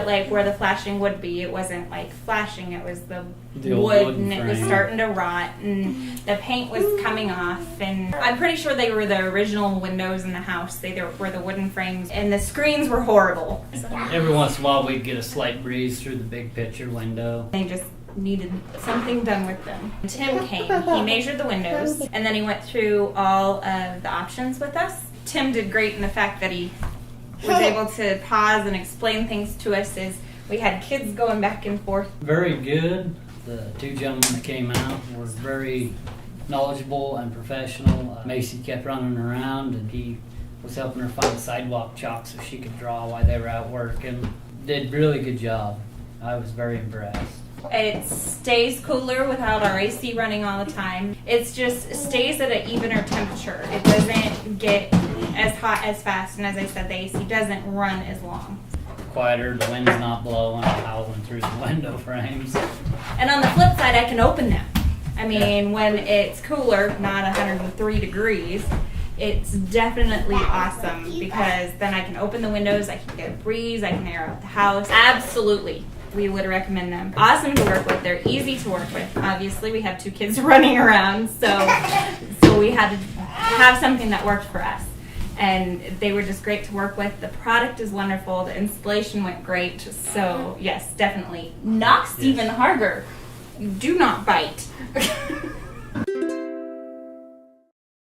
but like where the flashing would be, it wasn't like flashing, it was the old wood, wooden and it was frame. starting to rot, and the paint was coming off, and I'm pretty sure they were the original windows in the house. They were the wooden frames, and the screens were horrible. Every once in a while we'd get a slight breeze through the big picture window. They just needed something done with them. Tim came, he measured the windows, and then he went through all of the options with us. Tim did great in the fact that he was able to pause and explain things to us as we had kids going back and forth. Very good. The two gentlemen that came out were very knowledgeable and professional. Macy kept running around and he was helping her find sidewalk chalk so she could draw while they were out working. Did a really good job. I was very impressed. It stays cooler without our AC running all the time. It just stays at an evener temperature. It doesn't get as hot as fast, and as I said, the AC doesn't run as long. Quieter, the wind's not blowing, howling through the window frames. And on the flip side, I can open them. I mean, when it's cooler, not 103 degrees, it's definitely awesome because then I can open the windows, I can get a breeze, I can air out the house. Absolutely. We would recommend them. Awesome to work with. They're easy to work with. Obviously, we have two kids running around, so we had to have something that worked for us. And they were just great to work with. The product is wonderful. The installation went great. So, yes, definitely. Knock Stephen Harger. Do not bite.